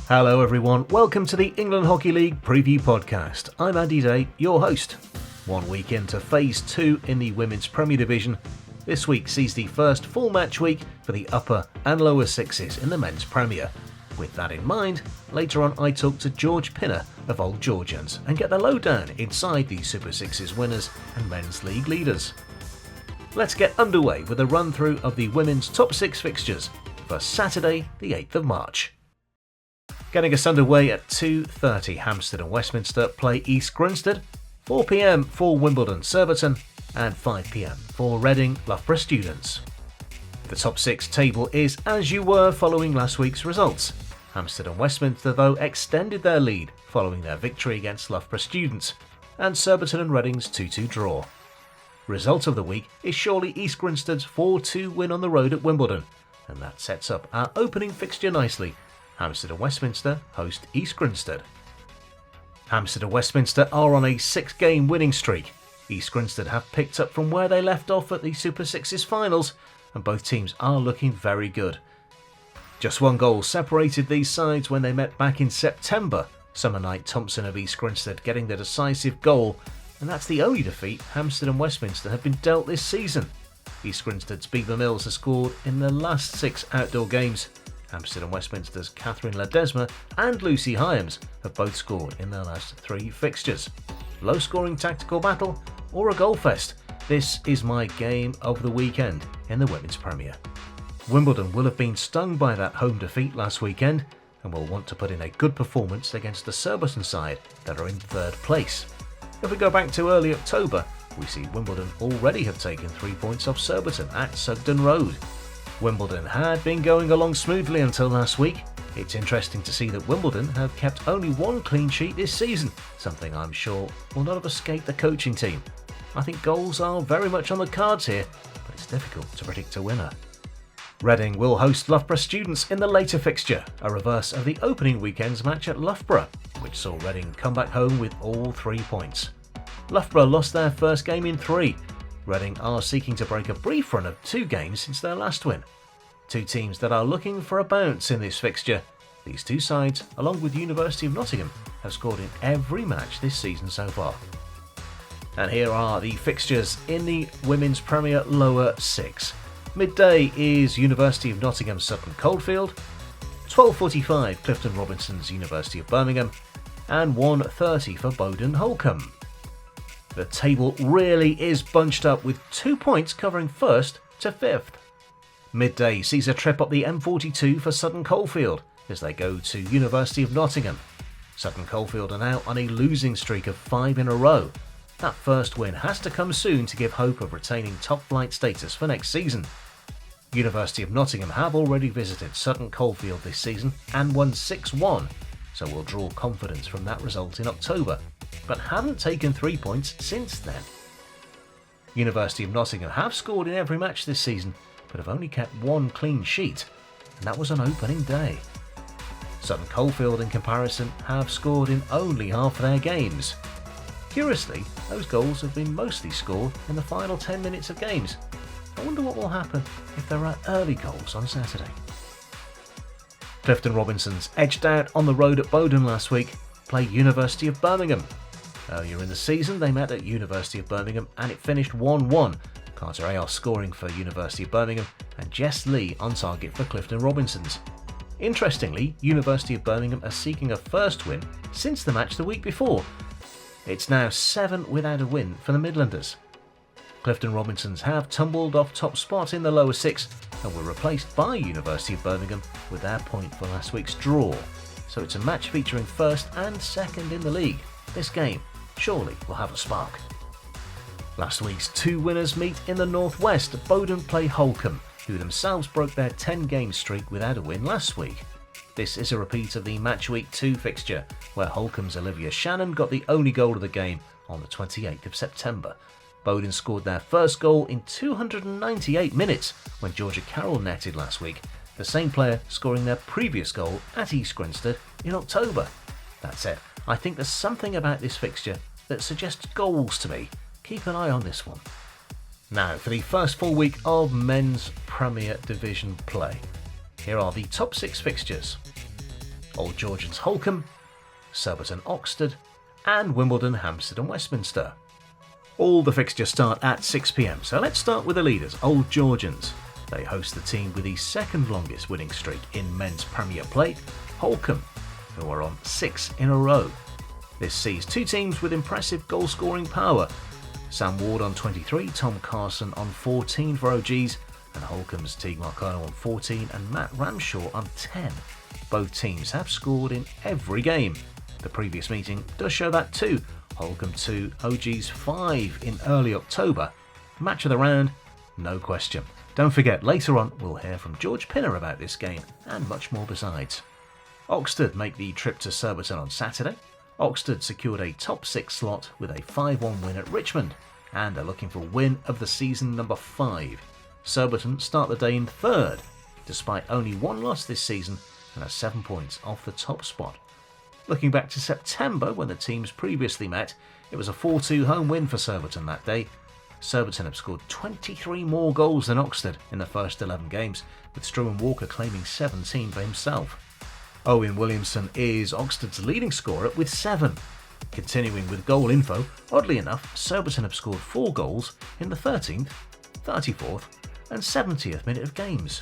Hello everyone, welcome to the England Hockey League Preview Podcast. I'm Andy Day, your host. 1 week into Phase 2 in the Women's Premier Division, this week sees the first full match week for the upper and lower sixes in the Men's Premier. With that in mind, later on I talk to George Pinner of Old Georgians and get the lowdown inside the Super Sixes winners and Men's League leaders. Let's get underway with a run through of the women's top 6 fixtures for Saturday the 8th of March. Getting us underway at 2:30, Hampstead and Westminster play East Grinstead, 4pm for Wimbledon Surbiton, and 5pm for Reading Loughborough Students. The top 6 table is as you were following last week's results. Hampstead and Westminster though extended their lead following their victory against Loughborough Students, and Surbiton and Reading's 2-2 draw. Result of the week is surely East Grinstead's 4-2 win on the road at Wimbledon, and that sets up our opening fixture nicely. Hampstead and Westminster host East Grinstead. Hampstead and Westminster are on a 6-game winning streak. East Grinstead have picked up from where they left off at the Super Sixes finals, and both teams are looking very good. Just one goal separated these sides when they met back in September, Summer Knight Thompson of East Grinstead getting the decisive goal, and that's the only defeat Hampstead and Westminster have been dealt this season. East Grinstead's Beaver Mills has scored in the last 6 outdoor games. Hampstead and Westminster's Catherine Ledesma and Lucy Hyams have both scored in their last 3 fixtures. Low-scoring tactical battle or a goal fest? This is my game of the weekend in the Women's Premier. Wimbledon will have been stung by that home defeat last weekend and will want to put in a good performance against the Surbiton side that are in 3rd place. If we go back to early October, we see Wimbledon already have taken 3 points off Surbiton at Sugden Road. Wimbledon had been going along smoothly until last week. It's interesting to see that Wimbledon have kept only 1 clean sheet this season, something I'm sure will not have escaped the coaching team. I think goals are very much on the cards here, but it's difficult to predict a winner. Reading will host Loughborough Students in the later fixture, a reverse of the opening weekend's match at Loughborough, which saw Reading come back home with all 3 points. Loughborough lost their first game in 3. Reading are seeking to break a brief run of 2 games since their last win. 2 teams that are looking for a bounce in this fixture. These 2 sides, along with University of Nottingham, have scored in every match this season so far. And here are the fixtures in the Women's Premier Lower 6. Midday is University of Nottingham Sutton Coldfield, 12:45 Clifton Robinson's University of Birmingham, and 1:30 for Bowden Holcombe. The table really is bunched up with 2 points covering 1st to 5th. Midday sees a trip up the M42 for Sutton Coldfield as they go to University of Nottingham. Sutton Coldfield are now on a losing streak of 5 in a row. That first win has to come soon to give hope of retaining top flight status for next season. University of Nottingham have already visited Sutton Coldfield this season and won 6-1, so will draw confidence from that result in October, but haven't taken 3 points since then. University of Nottingham have scored in every match this season, but have only kept 1 clean sheet, and that was on opening day. Sutton Coldfield, in comparison, have scored in only half their games. Curiously, those goals have been mostly scored in the final 10 minutes of games. I wonder what will happen if there are early goals on Saturday. Clifton Robinsons edged out on the road at Bowden last week, play University of Birmingham. Earlier in the season, they met at University of Birmingham and it finished 1-1. Carter Ayos scoring for University of Birmingham and Jess Lee on target for Clifton Robinsons. Interestingly, University of Birmingham are seeking a first win since the match the week before. It's now 7 without a win for the Midlanders. Clifton Robinsons have tumbled off top spot in the lower 6 and were replaced by University of Birmingham with their point for last week's draw. So it's a match featuring 1st and 2nd in the league. This game surely will have a spark. Last week's 2 winners meet in the northwest. Bowden play Holcombe, who themselves broke their 10-game streak without a win last week. This is a repeat of the match week 2 fixture, where Holcombe's Olivia Shannon got the only goal of the game on the 28th of September. Bowden scored their first goal in 298 minutes when Georgia Carroll netted last week, the same player scoring their previous goal at East Grinstead in October. That said, I think there's something about this fixture that suggests goals to me. Keep an eye on this one. Now for the first full week of Men's Premier Division play. Here are the top 6 fixtures. Old Georgians Holcombe, Surbiton Oxted, and Wimbledon Hampstead and Westminster. All the fixtures start at 6 p.m, so let's start with the leaders, Old Georgians. They host the team with the second longest winning streak in men's Premier Plate, Holcombe, who are on 6 in a row. This sees two teams with impressive goal-scoring power. Sam Ward on 23, Tom Carson on 14 for OGs, and Holcombe's Teague Marcano on 14 and Matt Ramshaw on 10. Both teams have scored in every game. The previous meeting does show that too. Holcombe 2, OGs 5 in early October. Match of the round, no question. Don't forget, later on we'll hear from George Pinner about this game and much more besides. Oxted make the trip to Surbiton on Saturday. Oxted secured a top 6 slot with a 5-1 win at Richmond and are looking for win of the season number 5. Surbiton start the day in 3rd, despite only one loss this season and are 7 points off the top spot. Looking back to September when the teams previously met, it was a 4-2 home win for Surbiton that day. Surbiton have scored 23 more goals than Oxted in the first 11 games, with Struan Walker claiming 17 for himself. Owen Williamson is Oxted's leading scorer with 7. Continuing with goal info, oddly enough, Surbiton have scored 4 goals in the 13th, 34th and 70th minute of games.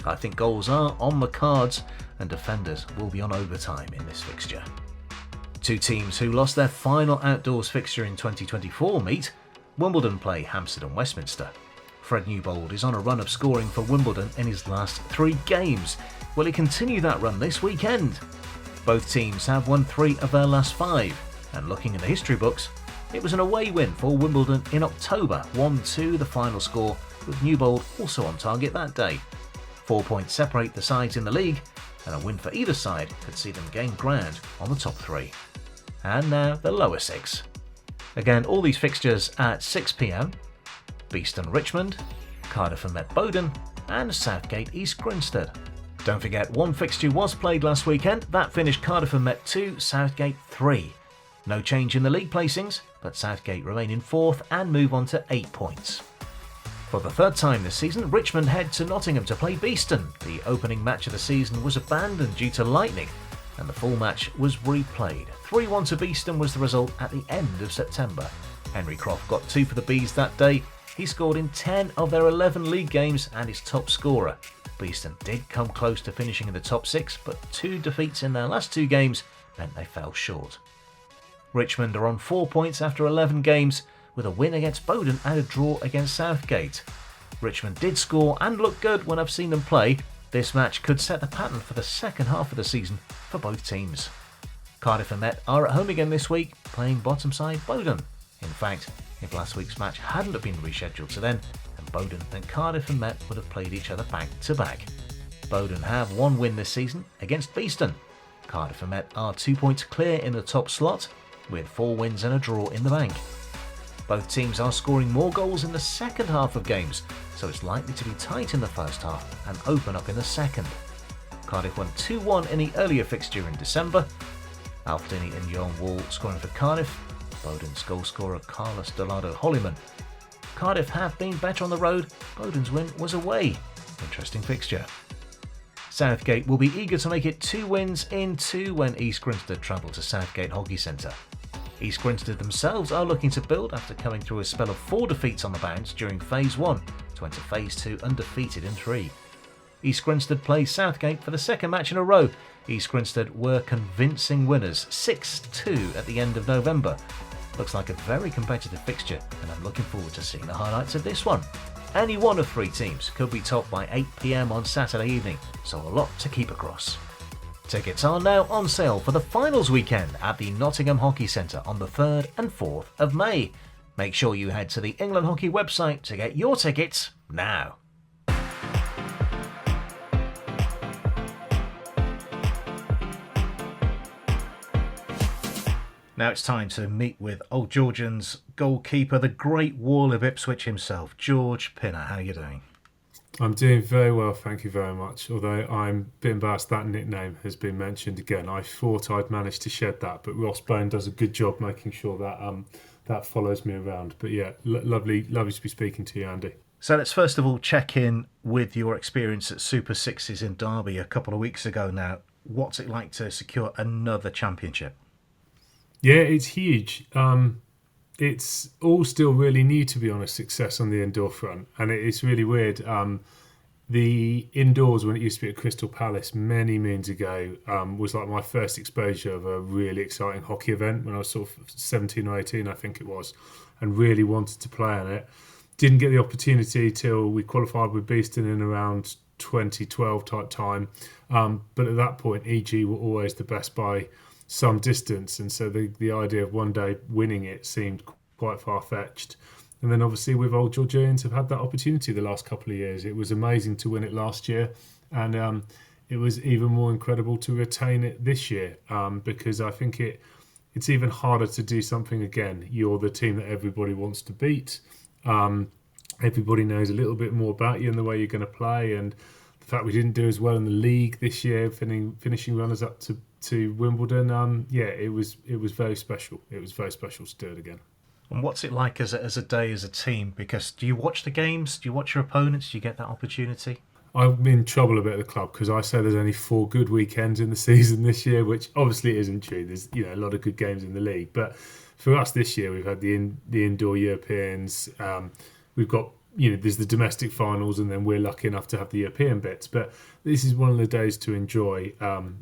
I think goals are on the cards and defenders will be on overtime in this fixture. Two teams who lost their final outdoors fixture in 2024 meet. Wimbledon play Hampstead and Westminster. Fred Newbold is on a run of scoring for Wimbledon in his last 3 games. Will he continue that run this weekend? Both teams have won 3 of their last 5, and looking in the history books, it was an away win for Wimbledon in October, 1-2 the final score, with Newbold also on target that day. 4 points separate the sides in the league, and a win for either side could see them gain ground on the top 3. And now the lower 6. Again, all these fixtures at 6 p.m. Beeston Richmond, Cardiff and Met Bowden, and Southgate East Grinstead. Don't forget, one fixture was played last weekend. That finished Cardiff and Met 2, Southgate 3. No change in the league placings, but Southgate remain in 4th and move on to 8 points. For the 3rd time this season, Richmond head to Nottingham to play Beeston. The opening match of the season was abandoned due to lightning, and the full match was replayed. 3-1 to Beeston was the result at the end of September. Henry Croft got 2 for the Bees that day. He scored in 10 of their 11 league games and is top scorer. Beeston did come close to finishing in the top 6, but 2 defeats in their last 2 games meant they fell short. Richmond are on 4 points after 11 games, with a win against Bowden and a draw against Southgate. Richmond did score and look good when I've seen them play. This match could set the pattern for the second half of the season for both teams. Cardiff and Met are at home again this week, playing bottom side Bowden. In fact, if last week's match hadn't have been rescheduled to then Bowden and Cardiff and Met would have played each other back to back. Bowden have 1 win this season against Beeston. Cardiff and Met are 2 points clear in the top slot, with 4 wins and a draw in the bank. Both teams are scoring more goals in the second half of games, so it's likely to be tight in the first half and open up in the second. Cardiff won 2-1 in the earlier fixture in December. Alf Dinney and Johan Wall scoring for Cardiff. Bowden's goal scorer Carlos Delado Holliman. Cardiff have been better on the road. Bowden's win was away. Interesting fixture. Southgate will be eager to make it 2 wins in 2 when East Grinstead travel to Southgate Hockey Centre. East Grinstead themselves are looking to build after coming through a spell of 4 defeats on the bounce during Phase 1 to enter Phase 2 undefeated in 3. East Grinstead plays Southgate for the second match in a row. East Grinstead were convincing winners, 6-2 at the end of November. Looks like a very competitive fixture, and I'm looking forward to seeing the highlights of this one. Any one of 3 teams could be topped by 8 p.m. on Saturday evening, so a lot to keep across. Tickets are now on sale for the finals weekend at the Nottingham Hockey Centre on the 3rd and 4th of May. Make sure you head to the England Hockey website to get your tickets now. Now it's time to meet with Old Georgians goalkeeper, the Great Wall of Ipswich himself, George Pinner. How are you doing? I'm doing very well, thank you very much. Although I'm a bit embarrassed that nickname has been mentioned again. I thought I'd managed to shed that, but Ross Bone does a good job making sure that that follows me around. But yeah, lovely to be speaking to you, Andy. So let's first of all check in with your experience at Super Sixes in Derby a couple of weeks ago now. what's it like to secure another championship? Yeah, it's huge. It's all still really new, to be honest, success on the indoor front. And it's really weird. The indoors, when it used to be at Crystal Palace many moons ago, was like my first exposure of a really exciting hockey event when I was sort of 17 or 18, I think it was, and really wanted to play on it. Didn't get the opportunity till we qualified with Beeston in around 2012 type time. But at that point, EG were always the best by some distance. And so the idea of one day winning it seemed quite far-fetched. And then obviously with old Georgians have had that opportunity the last couple of years. It was amazing to win it last year, and it was even more incredible to retain it this year, because I think it's even harder to do something again. You're the team that everybody wants to beat. Everybody knows a little bit more about you and the way you're going to play, and the fact we didn't do as well in the league this year, finishing runners up to Wimbledon. It was very special. It was very special to do it again. And what's it like as a day as a team? Because do you watch the games? Do you watch your opponents? Do you get that opportunity? I'm in trouble a bit at the club because I say there's only 4 good weekends in the season this year, which obviously isn't true. There's a lot of good games in the league, but for us this year we've had the indoor Europeans. We've got there's the domestic finals, and then we're lucky enough to have the European bits. But this is one of the days to enjoy.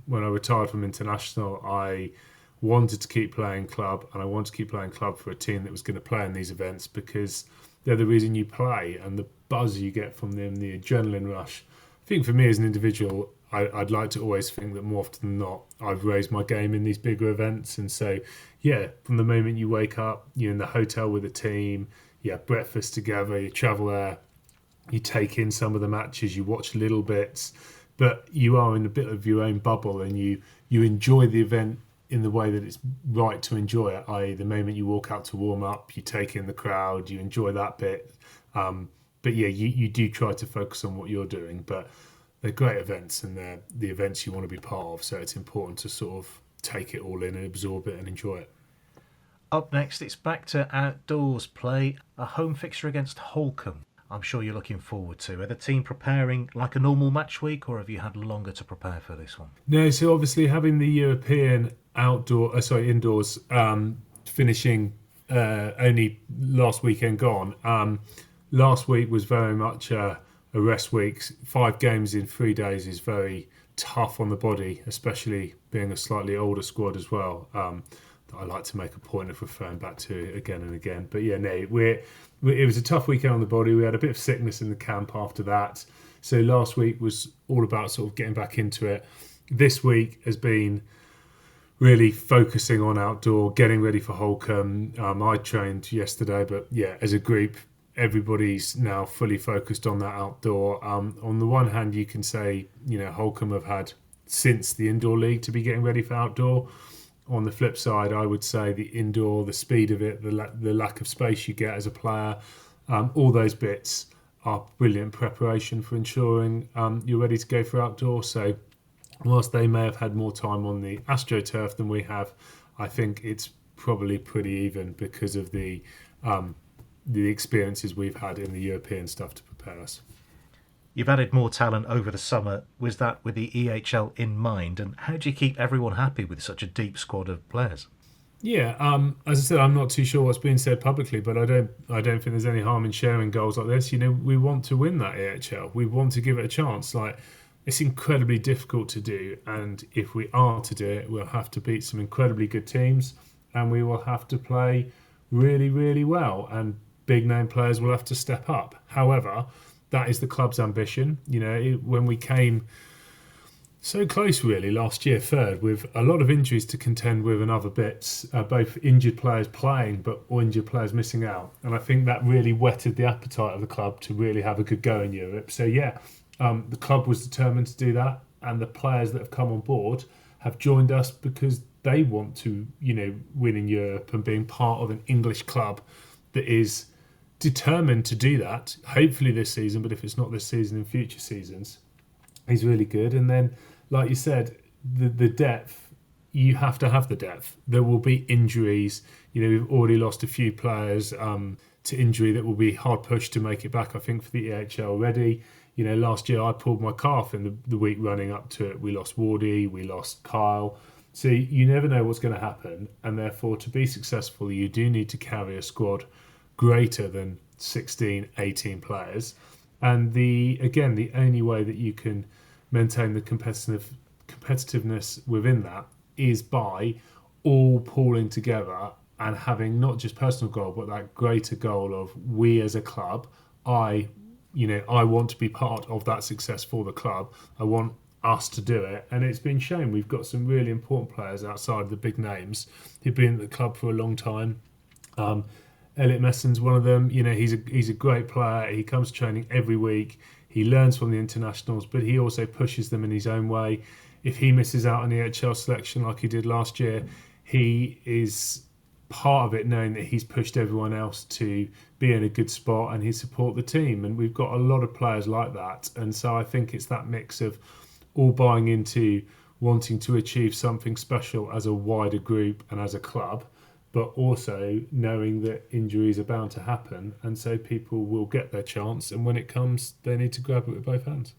When I retired from international, I wanted to keep playing club, and I wanted to keep playing club for a team that was going to play in these events because they're the reason you play, and the buzz you get from them, the adrenaline rush. I think for me as an individual, I'd like to always think that more often than not, I've raised my game in these bigger events. And so, from the moment you wake up, you're in the hotel with the team, you have breakfast together, you travel there, you take in some of the matches, you watch little bits, but you are in a bit of your own bubble, and you enjoy the event in the way that it's right to enjoy it, i.e. the moment you walk out to warm up, you take in the crowd, you enjoy that bit. But you do try to focus on what you're doing, but they're great events, and they're the events you want to be part of, so it's important to sort of take it all in and absorb it and enjoy it. Up next, it's back to outdoors play, a home fixture against Holcombe. I'm sure you're looking forward to. Are the team preparing like a normal match week, or have you had longer to prepare for this one? No, so obviously having the European indoors finishing only last weekend gone. Last week was very much a rest week. 5 games in 3 days is very tough on the body, especially being a slightly older squad as well. That I like to make a point of referring back to again and again. But it was a tough weekend on the body. We had a bit of sickness in the camp after that. So last week was all about sort of getting back into it. This week has been really focusing on outdoor, getting ready for Holcombe. I trained yesterday, but as a group, everybody's now fully focused on that outdoor. On the one hand, you can say, Holcombe have had since the indoor league to be getting ready for outdoor. On the flip side, I would say the indoor, the speed of it, the lack of space you get as a player, all those bits are brilliant preparation for ensuring you're ready to go for outdoor. So whilst they may have had more time on the AstroTurf than we have, I think it's probably pretty even because of the experiences we've had in the European stuff to prepare us. You've added more talent over the summer. Was that with the EHL in mind? And how do you keep everyone happy with such a deep squad of players? Yeah, as I said, I'm not too sure what's being said publicly, but I don't think there's any harm in sharing goals like this. We want to win that EHL. We want to give it a chance. It's incredibly difficult to do, and if we are to do it, we'll have to beat some incredibly good teams, and we will have to play really, really well, and big name players will have to step up. However, that is the club's ambition. When we came so close really last year, third, with a lot of injuries to contend with and other bits, both injured players playing but injured players missing out. And I think that really whetted the appetite of the club to really have a good go in Europe. So the club was determined to do that, and the players that have come on board have joined us because they want to, win in Europe, and being part of an English club that is determined to do that, hopefully this season, but if it's not this season, in future seasons, is really good. And then, like you said, the depth, you have to have the depth. There will be injuries. We've already lost a few players to injury that will be hard pushed to make it back, I think, for the EHL already. Last year I pulled my calf in the week running up to it. We lost Wardy, we lost Kyle. So you never know what's going to happen. And therefore, to be successful, you do need to carry a squad greater than 16, 18 players. And the only way that you can maintain the competitiveness within that is by all pulling together and having not just personal goal, but that greater goal of we as a club, I want to be part of that success for the club. I want us to do it. And it's been shown. We've got some really important players outside of the big names who've been at the club for a long time. Elliot Messon's one of them. He's a great player. He comes to training every week. He learns from the internationals, but he also pushes them in his own way. If he misses out on the EHL selection like he did last year, he is part of it knowing that he's pushed everyone else to be in a good spot and he support the team. And we've got a lot of players like that. And so I think it's that mix of all buying into wanting to achieve something special as a wider group and as a club, but also knowing that injuries are bound to happen. And so people will get their chance. And when it comes, they need to grab it with both hands.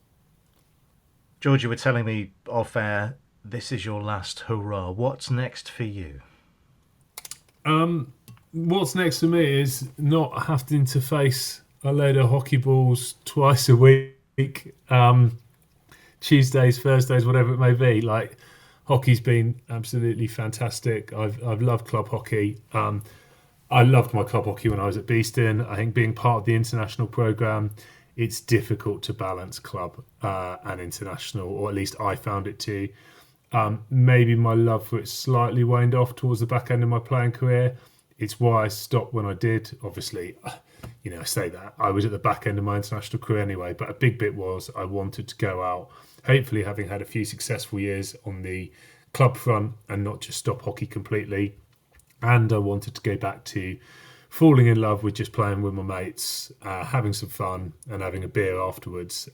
George, you were telling me off air, this is your last hurrah. What's next for you? What's next for me is not having to face a load of hockey balls twice a week, Tuesdays, Thursdays, whatever it may be. Like, hockey's been absolutely fantastic. I've loved club hockey. I loved my club hockey when I was at Beeston. I think being part of the international programme, it's difficult to balance club and international, or at least I found it to. Maybe my love for it slightly waned off towards the back end of my playing career. It's why I stopped when I did. Obviously, I say that. I was at the back end of my international career anyway, but a big bit was I wanted to go out, hopefully having had a few successful years on the club front and not just stop hockey completely. And I wanted to go back to falling in love with just playing with my mates, having some fun and having a beer afterwards.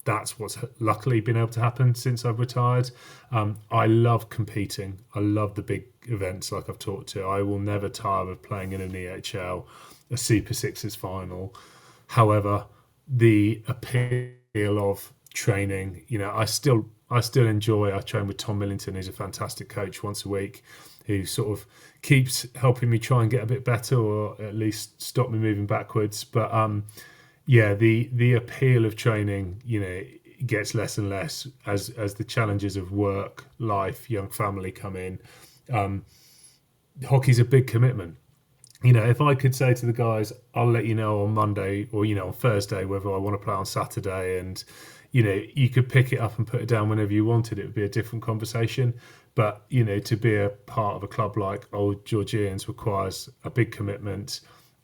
That's what's luckily been able to happen since I've retired. I love competing. I love the big events like I've talked to. I will never tire of playing in an EHL, a Super Sixes final. However, the appeal of training, I still enjoy. I train with Tom Millington, who's a fantastic coach once a week, who sort of keeps helping me try and get a bit better, or at least stop me moving backwards. But the appeal of training, gets less and less as the challenges of work, life, young family come in. Hockey's a big commitment. If I could say to the guys, I'll let you know on Monday or, on Thursday whether I want to play on Saturday, and, you could pick it up and put it down whenever you wanted, it would be a different conversation. But, to be a part of a club like Old Georgians requires a big commitment,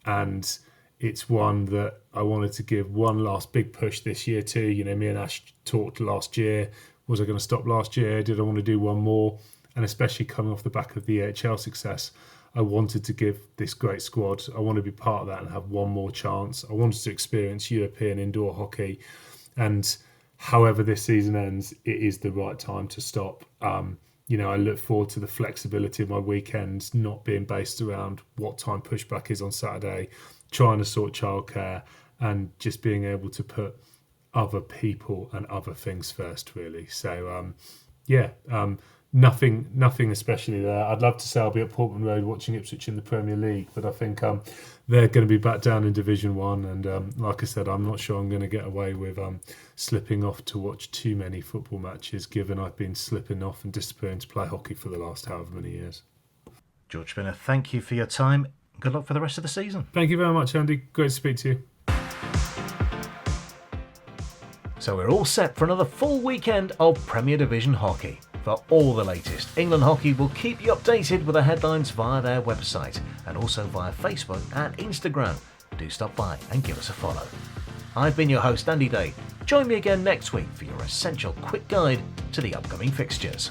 and it's one that I wanted to give one last big push this year too. Me and Ash talked last year. Was I going to stop last year? Did I want to do one more? And especially coming off the back of the EHL success, I wanted to give this great squad. I want to be part of that and have one more chance. I wanted to experience European indoor hockey. And however this season ends, it is the right time to stop. I look forward to the flexibility of my weekends not being based around what time pushback is on Saturday, trying to sort childcare and just being able to put other people and other things first, really. So, nothing especially there. I'd love to say I'll be at Portman Road watching Ipswich in the Premier League, but I think they're going to be back down in Division 1. And like I said, I'm not sure I'm going to get away with slipping off to watch too many football matches, given I've been slipping off and disappearing to play hockey for the last however many years. George Spinner, thank you for your time. Good luck for the rest of the season. Thank you very much, Andy. Great to speak to you. So we're all set for another full weekend of Premier Division hockey. For all the latest, England Hockey will keep you updated with the headlines via their website and also via Facebook and Instagram. Do stop by and give us a follow. I've been your host, Andy Day. Join me again next week for your essential quick guide to the upcoming fixtures.